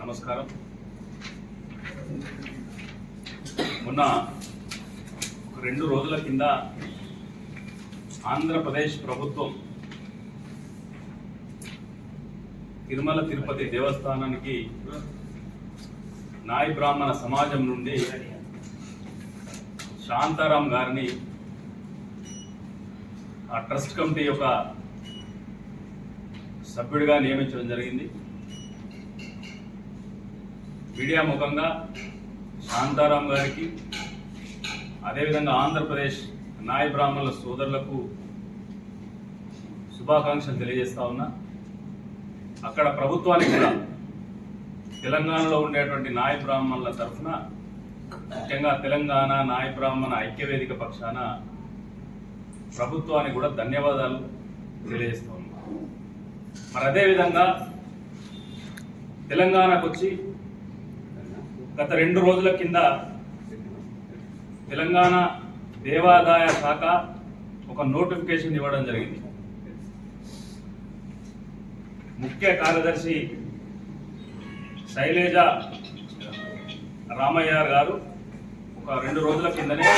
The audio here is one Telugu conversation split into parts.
నమస్కారం. మొన్న 2 రోజుల కింద ఆంధ్రప్రదేశ్ ప్రభుత్వం తిరుమల తిరుపతి దేవస్థానానికి నాయి బ్రాహ్మణ సమాజం నుండి శాంతారాం గారిని ఆ ట్రస్ట్ కమిటీ యొక్క సభ్యుడిగా నియమించడం జరిగింది. మీడియా ముఖంగా శాంతారాం గారికి, అదేవిధంగా ఆంధ్రప్రదేశ్ నాయి బ్రాహ్మణుల సోదరులకు శుభాకాంక్షలు తెలియజేస్తా ఉన్నా. అక్కడ ప్రభుత్వానికి కూడా తెలంగాణలో ఉండేటువంటి నాయి బ్రాహ్మణుల తరఫున, ముఖ్యంగా తెలంగాణ నాయి బ్రాహ్మణ ఐక్యవేదిక పక్షాన ప్రభుత్వానికి కూడా ధన్యవాదాలు తెలియజేస్తా ఉన్నా. మరి అదేవిధంగా తెలంగాణకు వచ్చి గత 2 రోజుల కింద తెలంగాణ దేవాదాయ శాఖ ఒక నోటిఫికేషన్ ఇవ్వడం జరిగింది. ముఖ్య కార్యదర్శి శైలేజ రామయ్య గారు ఒక 2 రోజుల కిందనే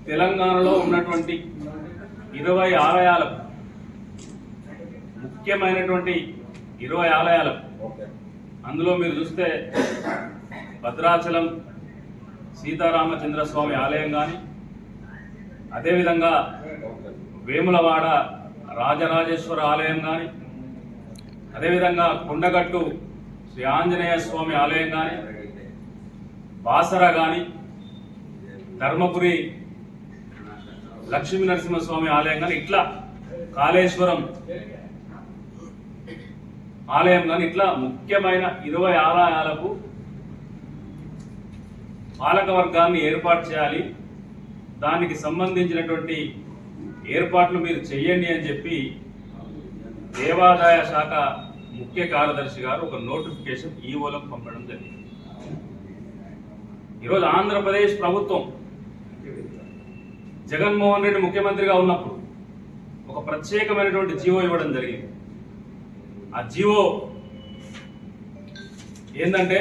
తెలంగాణలో ఉన్నటువంటి 20 ఆలయాలకు, ముఖ్యమైనటువంటి 20 ఆలయాలకు, అందులో మీరు చూస్తే భద్రాచలం సీతారామచంద్ర స్వామి ఆలయం కానీ, అదేవిధంగా వేములవాడ రాజరాజేశ్వర ఆలయం కానీ, అదేవిధంగా కొండగట్టు శ్రీ ఆంజనేయ స్వామి ఆలయం కానీ, బాసర కానీ, ధర్మపురి లక్ష్మీ నరసింహస్వామి ఆలయం కానీ, ఇట్లా కాళేశ్వరం ఆలయం కానీ, ఇట్లా ముఖ్యమైన 20 ఆలయాలకు పాలక వర్గాన్ని ఏర్పాటు చేయాలి, దానికి సంబంధించినటువంటి ఏర్పాట్లు మీరు చెయ్యండి అని చెప్పి దేవాదాయ శాఖ ముఖ్య కార్యదర్శి గారు ఒక నోటిఫికేషన్ ఈవోలకు పంపడం జరిగింది. ఈరోజు ఆంధ్రప్రదేశ్ ప్రభుత్వం జగన్మోహన్ రెడ్డి ముఖ్యమంత్రిగా ఉన్నప్పుడు ఒక ప్రత్యేకమైనటువంటి జీవో ఇవ్వడం జరిగింది. ఆ జీవో ఏంటంటే,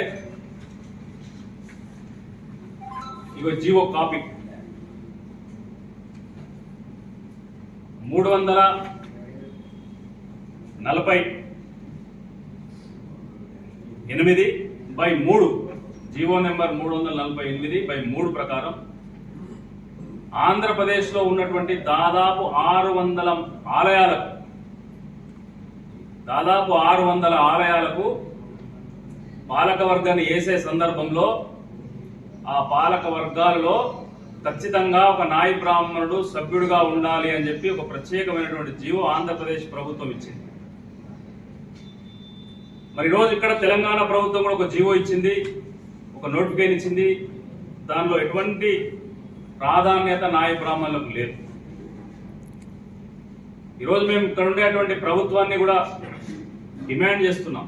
ఇగో జీవో కాపీ 348/3 జీవో నెంబర్ 348/3 ప్రకారం ఆంధ్రప్రదేశ్లో ఉన్నటువంటి దాదాపు 600 ఆలయాలకు పాలక వర్గాన్ని వేసే సందర్భంలో ఆ పాలక వర్గాలలో ఖచ్చితంగా ఒక నాయి బ్రాహ్మణుడు సభ్యుడిగా ఉండాలి అని చెప్పి ఒక ప్రత్యేకమైనటువంటి జీవో ఆంధ్రప్రదేశ్ ప్రభుత్వం ఇచ్చింది. మరి ఈరోజు ఇక్కడ తెలంగాణ ప్రభుత్వం కూడా ఒక జీవో ఇచ్చింది, ఒక నోటిఫికేషన్ ఇచ్చింది. దానిలో ఎటువంటి ప్రాధాన్యత నాయి బ్రాహ్మణులకు లేదు. ఈరోజు మేము ఇక్కడ ఉండేటువంటి ప్రభుత్వాన్ని కూడా డిమాండ్ చేస్తున్నాం.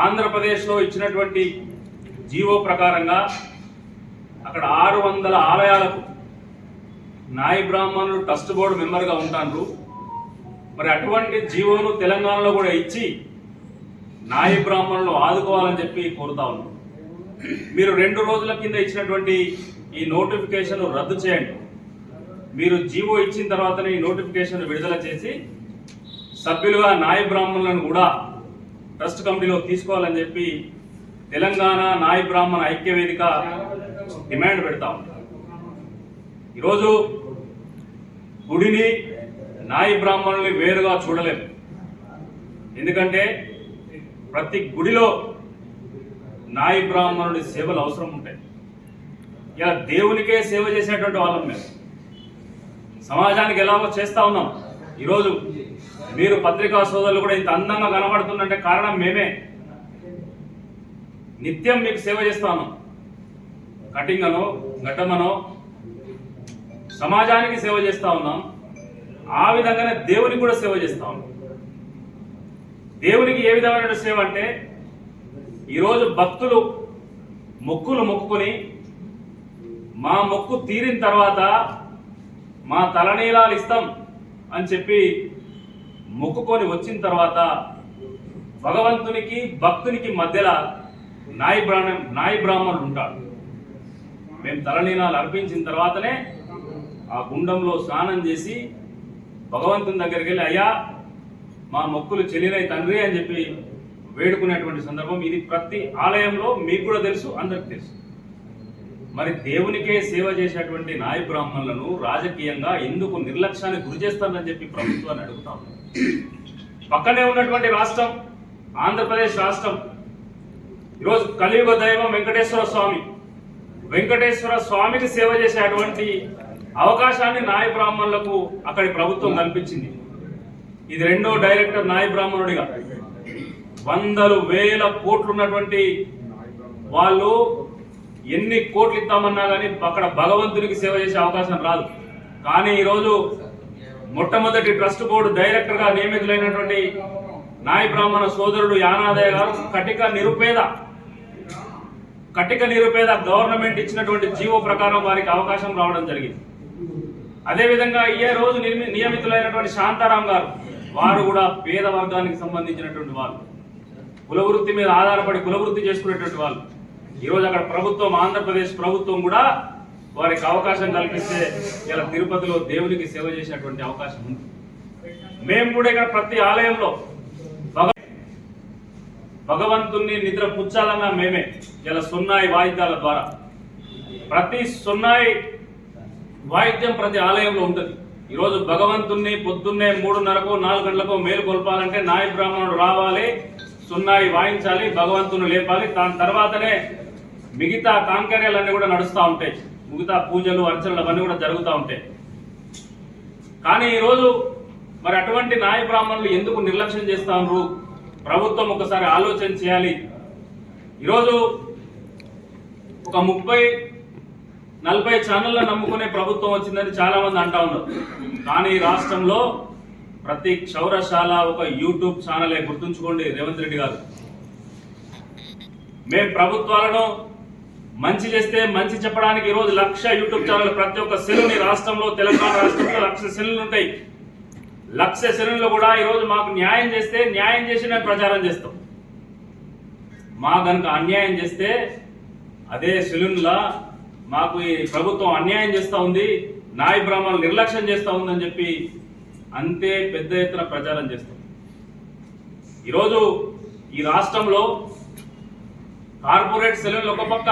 ఆంధ్రప్రదేశ్లో ఇచ్చినటువంటి జీవో ప్రకారంగా అక్కడ 600 ఆలయాలకు నాయి బ్రాహ్మణులు ట్రస్ట్ బోర్డు మెంబర్గా ఉంటారు. మరి అటువంటి జీవోను తెలంగాణలో కూడా ఇచ్చి నాయి బ్రాహ్మణులు ఆదుకోవాలని చెప్పి కోరుతా ఉన్నాం. మీరు 2 రోజుల కింద ఇచ్చినటువంటి ఈ నోటిఫికేషన్ రద్దు చేయండి. మీరు జీవో ఇచ్చిన తర్వాతనే ఈ నోటిఫికేషన్ విడుదల చేసి సభ్యులుగా నాయి బ్రాహ్మణులను కూడా ట్రస్ట్ కమిటీలో తీసుకోవాలని చెప్పి తెలంగాణ నాయి బ్రాహ్మణ ఐక్యవేదిక డిమాండ్ పెడతా ఉంటాం. ఈరోజు గుడిని నాయి బ్రాహ్మణుల్ని వేరుగా చూడలేము. ఎందుకంటే ప్రతి గుడిలో నాయి బ్రాహ్మణుడి సేవలు అవసరం ఉంటాయి. ఇలా దేవునికే సేవ చేసేటువంటి వాళ్ళం మేము సమాజానికి ఎలాగో చేస్తూ ఉన్నాం. ఈరోజు మీరు పత్రికా సోదరులు కూడా ఇంత అందంగా కనబడుతుందంటే కారణం మేమే. నిత్యం మీకు సేవ చేస్తా ఉన్నాం. కటింగ్ అనో ఘటమనో సమాజానికి సేవ చేస్తూ ఉన్నాం. ఆ విధంగానే దేవునికి కూడా సేవ చేస్తూ ఉన్నాం. దేవునికి ఏ విధమైన సేవ అంటే, ఈరోజు భక్తులు మొక్కులు మొక్కుకొని మా మొక్కు తీరిన తర్వాత మా తలనీలాలు ఇస్తాం అని చెప్పి మొక్కుకొని వచ్చిన తర్వాత భగవంతునికి భక్తునికి మధ్యలో నాయి బ్రాహ్మణుడు ఉంటాడు. మేము తలనీలాలు అర్పించిన తర్వాతనే ఆ గుండంలో స్నానం చేసి భగవంతుని దగ్గరికి వెళ్ళి అయ్యా మా మొక్కులు చెల్లినై తండ్రి అని చెప్పి వేడుకునేటువంటి సందర్భం ఇది. ప్రతి ఆలయంలో మీకు కూడా తెలుసు, అందరికి తెలుసు. మరి దేవునికే సేవ చేసేటువంటి నాయ బ్రాహ్మణులను రాజకీయంగా ఎందుకు నిర్లక్ష్యానికి గురి చేస్తారని చెప్పి ప్రభుత్వాన్ని అడుగుతా ఉన్నాం. పక్కనే ఉన్నటువంటి రాష్ట్రం ఆంధ్రప్రదేశ్ రాష్ట్రం. ఈరోజు కలియుగ దైవం వెంకటేశ్వర స్వామికి సేవ చేసేటువంటి అవకాశాన్ని నాయ బ్రాహ్మణులకు అక్కడి ప్రభుత్వం కల్పించింది. ఇది రెండో డైరెక్టర్ నాయ బ్రాహ్మణుడిగా. వందలు వేల కోట్లు ఉన్నటువంటి వాళ్ళు ఎన్ని కోట్లు ఇస్తామన్నా కానీ అక్కడ భగవంతునికి సేవ చేసే అవకాశం రాదు. కానీ ఈరోజు మొట్టమొదటి ట్రస్ట్ బోర్డు డైరెక్టర్గా నియమితులైనటువంటి నాయ బ్రాహ్మణ సోదరుడు యానాదయ్య గారు కటిక నిరుపేద గవర్నమెంట్ ఇచ్చినటువంటి జీవో ప్రకారం వారికి అవకాశం రావడం జరిగింది. అదేవిధంగా ఈ రోజు నియమితులైనటువంటి శాంతారాం గారు, వారు కూడా పేద వర్గానికి సంబంధించినటువంటి వాళ్ళు, కులవృత్తి మీద ఆధారపడి కులవృత్తి చేసుకునేటువంటి వాళ్ళు. ఈరోజు అక్కడ ప్రభుత్వం, ఆంధ్రప్రదేశ్ ప్రభుత్వం కూడా వారికి అవకాశం కల్పిస్తే ఇలా తిరుపతిలో దేవునికి సేవ చేసేటువంటి అవకాశం ఉంది. మేము కూడా ఇక్కడ ప్రతి ఆలయంలో భగవంతుణ్ణి నిద్ర పుచ్చాలన్నా మేమే ఇలా సున్నాయి వాయిద్యాల ద్వారా ప్రతి సున్నాయి వాయిద్యం ప్రతి ఆలయంలో ఉంటుంది. ఈరోజు భగవంతుణ్ణి పొద్దున్నే 3:30 4 గంటలకు మేలు కొల్పాలంటే నాయ బ్రాహ్మణుడు రావాలి, సున్నాయి వాయించాలి, భగవంతుని లేపాలి. దాని తర్వాతనే మిగతా కాంకర్యాలన్నీ కూడా నడుస్తూ ఉంటాయి, మిగతా పూజలు అర్చనలు అవన్నీ కూడా జరుగుతూ ఉంటాయి. కానీ ఈరోజు మరి అటువంటి నాయ బ్రాహ్మణులు ఎందుకు నిర్లక్ష్యం చేస్తా ఉన్నారు? ప్రభుత్వం ఒకసారి ఆలోచన చేయాలి. ఈరోజు ఒక 30-40 ఛానళ్ళ నమ్ముకునే ప్రభుత్వం వచ్చిందని చాలా మంది అంటా ఉన్నారు. కానీ రాష్ట్రంలో ప్రతి క్షౌరశాల ఒక యూట్యూబ్ ఛానలే. గుర్తుంచుకోండి రేవంత్ రెడ్డి గారు, మేము ప్రభుత్వాలను మంచి చేస్తే మంచి చెప్పడానికి ఈరోజు 1,00,000 యూట్యూబ్ ఛానల్, ప్రతి ఒక్క సెల్లుని రాష్ట్రంలో, తెలంగాణ రాష్ట్రంలో 1,00,000 సెల్లులు ఉంటాయి. 1,00,000 సెల్లుల్లో కూడా ఈరోజు మాకు న్యాయం చేస్తే న్యాయం చేసి మేము ప్రచారం చేస్తాం. మా కనుక అన్యాయం చేస్తే అదే సెల్లులా మాకు ఈ ప్రభుత్వం అన్యాయం చేస్తూ ఉంది, నాయ బ్రాహ్మణులు నిర్లక్ష్యం చేస్తూ ఉందని చెప్పి అంతే పెద్ద ఎత్తున ప్రచారం చేస్తాం. ఈరోజు ఈ రాష్ట్రంలో కార్పొరేట్ సెలవులు ఒక పక్క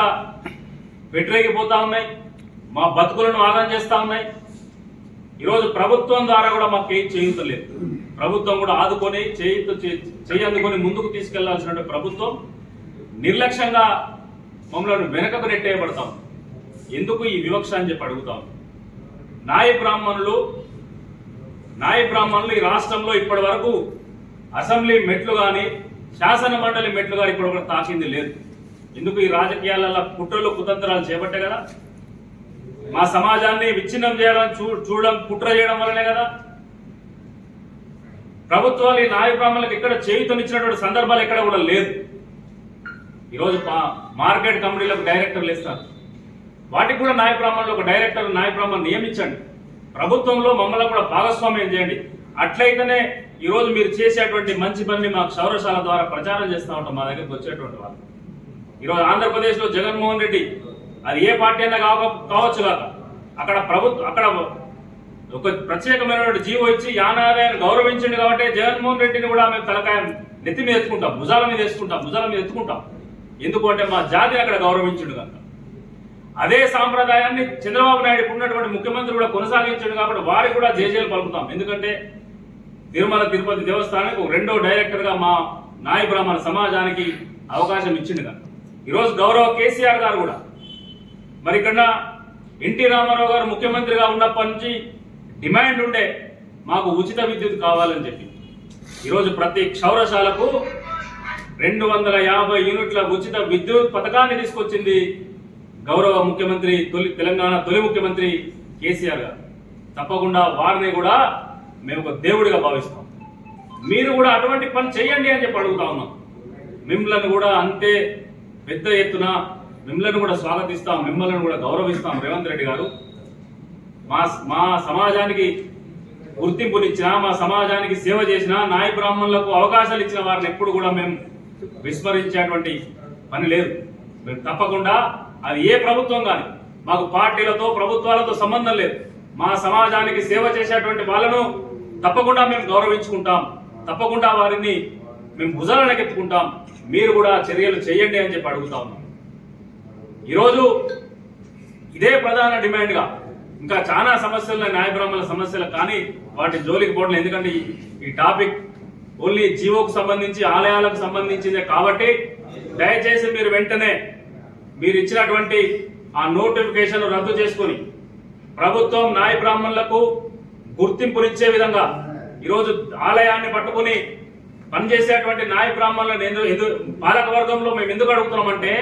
పెట్టరేగిపోతా ఉన్నాయి, మా బతుకులను ఆదాయం చేస్తూ ఉన్నాయి. ఈరోజు ప్రభుత్వం ద్వారా కూడా మాకు ఏం చేయించలేదు. ప్రభుత్వం కూడా ఆదుకొని చేయందుకొని ముందుకు తీసుకెళ్లాల్సిన ప్రభుత్వం నిర్లక్ష్యంగా మమ్మల్ని వెనకకు నెట్టేయబడతాం. ఎందుకు ఈ వివక్ష అని చెప్పి అడుగుతాం. నాయ బ్రాహ్మణులు ఈ రాష్ట్రంలో ఇప్పటి వరకు అసెంబ్లీ మెట్లు కానీ శాసన మండలి మెట్లు కానీ ఇప్పుడు కూడా తాకింది లేదు. ఎందుకు? ఈ రాజకీయాలలో కుట్రలు కుతంత్రాలు చేపట్టే కదా, మా సమాజాన్ని విచ్ఛిన్నం చేయడం కుట్ర చేయడం వల్లనే కదా. ప్రభుత్వాలు ఈ నాయ బ్రాహ్మణులకు ఎక్కడ చేయుతనిచ్చినటువంటి సందర్భాలు ఎక్కడ కూడా లేదు. ఈరోజు మార్కెట్ కమిటీలకు డైరెక్టర్లు ఇస్తారు, వాటికి కూడా నాయ బ్రాహ్మణులు ఒక డైరెక్టర్ నాయ బ్రాహ్మణులు నియమించండి. ప్రభుత్వంలో మమ్మల్ని కూడా భాగస్వామ్యం చేయండి. అట్లయితేనే ఈరోజు మీరు చేసేటువంటి మంచి పనిని మాకు క్షౌరశాల ద్వారా ప్రచారం చేస్తూ ఉంటాం మా దగ్గరికి వచ్చేటువంటి వాళ్ళు. ఈరోజు ఆంధ్రప్రదేశ్లో జగన్మోహన్ రెడ్డి, అది ఏ పార్టీ అయినా కావచ్చు కాక, అక్కడ ఒక ప్రత్యేకమైనటువంటి జీవో ఇచ్చి యానాదాయాన్ని గౌరవించండి కాబట్టి జగన్మోహన్ రెడ్డిని కూడా మేము తలకాయ నెత్తి మీద ఎత్తుకుంటాం, భుజాల మీద ఎత్తుకుంటాం. ఎందుకు అంటే మా జాతిని అక్కడ గౌరవించండు కనుక. అదే సాంప్రదాయాన్ని చంద్రబాబు నాయుడు ఉన్నటువంటి ముఖ్యమంత్రి కూడా కొనసాగించాడు కాబట్టి వారికి కూడా జేజేలు పలుకుతాం. ఎందుకంటే తిరుమల తిరుపతి దేవస్థానానికి రెండో డైరెక్టర్గా మా నాయ బ్రాహ్మణ సమాజానికి అవకాశం ఇచ్చిండు కనుక. ఈరోజు గౌరవ కేసీఆర్ గారు కూడా మరి ఇక్కడ ఎన్టీ రామారావు గారు ముఖ్యమంత్రిగా ఉన్నప్పటి నుంచి డిమాండ్ ఉండే మాకు ఉచిత విద్యుత్ కావాలని చెప్పి ఈరోజు ప్రతి క్షౌరశాలకు 250 యూనిట్ల ఉచిత విద్యుత్ పథకాన్ని తీసుకొచ్చింది గౌరవ ముఖ్యమంత్రి, తెలంగాణ తొలి ముఖ్యమంత్రి కేసీఆర్ గారు. తప్పకుండా వారిని కూడా మేము ఒక దేవుడిగా భావిస్తాం. మీరు కూడా అటువంటి పని చేయండి అని చెప్పి అడుగుతా ఉన్నాం. మిమ్మల్ని కూడా అంతే పెద్ద ఎత్తున మిమ్మల్ని కూడా స్వాగతిస్తాం, మిమ్మల్ని కూడా గౌరవిస్తాం. రేవంత్ రెడ్డి గారు మా సమాజానికి గుర్తింపునిచ్చిన, మా సమాజానికి సేవ చేసిన, నాయ బ్రాహ్మణులకు అవకాశాలు ఇచ్చిన వారిని ఎప్పుడు కూడా మేము విస్మరించేటువంటి పని లేదు. మేము తప్పకుండా, అది ఏ ప్రభుత్వం కానీ, మాకు పార్టీలతో ప్రభుత్వాలతో సంబంధం లేదు, మా సమాజానికి సేవ చేసేటువంటి వాళ్ళను తప్పకుండా మేము గౌరవించుకుంటాం, తప్పకుండా వారిని మేము భుజాలనెత్తుకుంటాం. మీరు కూడా చర్యలు చేయండి అని చెప్పి అడుగుతా ఉన్నాం. ఈరోజు ఇదే ప్రధాన డిమాండ్గా ఇంకా చాలా సమస్యలు, న్యాయ బ్రాహ్మణుల సమస్యలు, కానీ వాటి జోలికి పోవడం. ఎందుకంటే ఈ టాపిక్ ఓన్లీ జీవోకు సంబంధించి, ఆలయాలకు సంబంధించిందే కాబట్టి దయచేసి మీరు వెంటనే మీరు ఇచ్చినటువంటి ఆ నోటిఫికేషన్ రద్దు చేసుకుని ప్రభుత్వం నాయ బ్రాహ్మణులకు గుర్తింపునిచ్చే విధంగా ఈరోజు ఆలయాన్ని పట్టుకుని పనిచేసేటువంటి నాయ బ్రాహ్మణులను పాలక వర్గంలో మేము ఎందుకు అడుగుతున్నామంటే,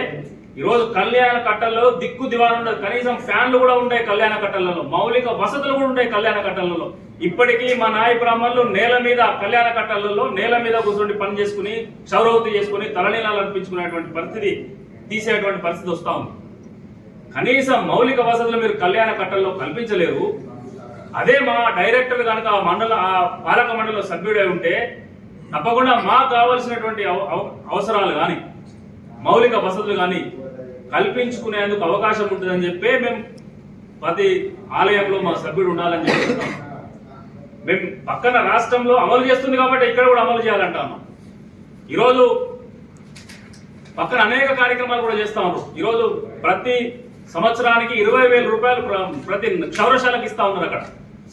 ఈరోజు కళ్యాణ కట్టల్లో దిక్కు దివాను ఉండదు, కనీసం ఫ్యాన్లు కూడా ఉంటాయి కళ్యాణ కట్టలలో, మౌలిక వసతులు కూడా ఉంటాయి కళ్యాణ కట్టలలో. ఇప్పటికీ మా నాయ బ్రాహ్మణులు నేల మీద, కళ్యాణ కట్టలలో నేల మీద కూర్చొని పని చేసుకుని, క్షౌరవతి చేసుకుని, తలనీలాలు అర్పించుకునేటువంటి పరిస్థితి, తీసేటువంటి పరిస్థితి వస్తూ ఉంది. కనీసం మౌలిక వసతులు మీరు కళ్యాణ కట్టల్లో కల్పించలేరు. అదే మా డైరెక్టర్ కనుక ఆ పాలక మండలిలో సభ్యుడై ఉంటే తప్పకుండా మాకు కావలసినటువంటి అవసరాలు కానీ, మౌలిక వసతులు కానీ కల్పించుకునేందుకు అవకాశం ఉంటుందని చెప్పి మేము ప్రతి ఆలయంలో మా సభ్యుడు ఉండాలని చెప్తున్నాం. మేము పక్కన రాష్ట్రంలో అమలు చేస్తుంది కాబట్టి ఇక్కడ కూడా అమలు చేయాలంటాము. ఈరోజు పక్కన అనేక కార్యక్రమాలు కూడా చేస్తా ఉన్నారు. ఈరోజు ప్రతి సంవత్సరానికి 20,000 రూపాయలు ప్రతి క్షౌరశాలకు ఇస్తా ఉన్నారు. అక్కడ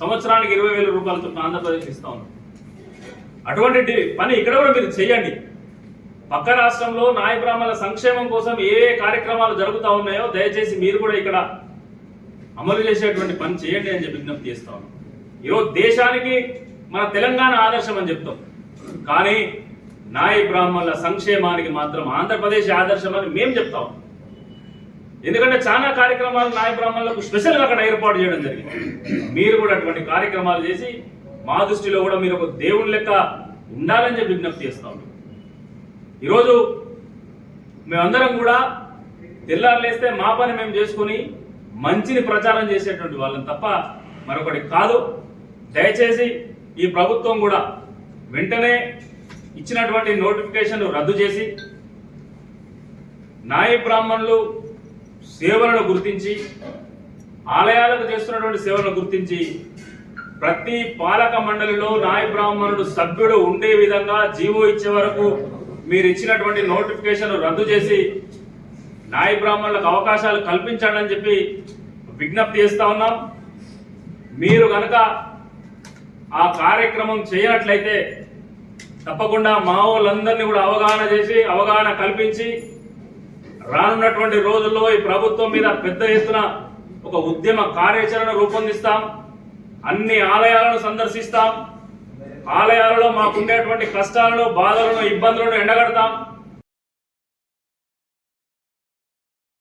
సంవత్సరానికి 20,000 రూపాయలు చొప్పున ఆంధ్రప్రదేశ్ ఇస్తా ఉన్నారు. అటువంటి పని ఇక్కడ కూడా మీరు చేయండి. పక్క రాష్ట్రంలో నాయ బ్రాహ్మణుల సంక్షేమం కోసం ఏ కార్యక్రమాలు జరుగుతూ ఉన్నాయో దయచేసి మీరు కూడా ఇక్కడ అమలు చేసేటువంటి పని చేయండి అని చెప్పి విజ్ఞప్తి చేస్తా ఉన్నాం. ఈరోజు దేశానికి మన తెలంగాణ ఆదర్శం అని చెప్తాం, కానీ నాయ బ్రాహ్మణుల సంక్షేమానికి మాత్రం ఆంధ్రప్రదేశ్ ఆదర్శం అని మేము చెప్తాం. ఎందుకంటే చాలా కార్యక్రమాలు నాయ బ్రాహ్మణులకు స్పెషల్గా అక్కడ ఏర్పాటు చేయడం జరిగింది. మీరు కూడా అటువంటి కార్యక్రమాలు చేసి మా దృష్టిలో కూడా మీరు ఒక దేవుని లెక్క ఉండాలని చెప్పి విజ్ఞప్తి చేస్తాం. ఈరోజు మేమందరం కూడా తెల్లారులేస్తే మా పని మేము చేసుకుని మంచిని ప్రచారం చేసేటువంటి వాళ్ళని తప్ప మరొకటి కాదు. దయచేసి ఈ ప్రభుత్వం కూడా వెంటనే ఇచ్చినటువంటి నోటిఫికేషన్ రద్దు చేసి నాయ బ్రాహ్మణులు సేవలను గుర్తించి, ఆలయాలకు చేస్తున్నటువంటి సేవలను గుర్తించి ప్రతి పాలక మండలిలో నాయ బ్రాహ్మణుడు సభ్యుడు ఉండే విధంగా జీవో ఇచ్చే వరకు మీరు ఇచ్చినటువంటి నోటిఫికేషన్ రద్దు చేసి నాయ బ్రాహ్మణులకు అవకాశాలు కల్పించండి అని చెప్పి విజ్ఞప్తి చేస్తా ఉన్నాం. మీరు కనుక ఆ కార్యక్రమం చేయనట్లయితే తప్పకుండా మా వాళ్ళందరినీ కూడా అవగాహన కల్పించి రానున్నటువంటి రోజుల్లో ఈ ప్రభుత్వం మీద పెద్ద ఎత్తున ఒక ఉద్యమ కార్యాచరణ రూపొందిస్తాం. అన్ని ఆలయాలను సందర్శిస్తాం. ఆలయాలలో మాకుండేటువంటి కష్టాలను, బాధలను, ఇబ్బందులను ఎండగడతాం.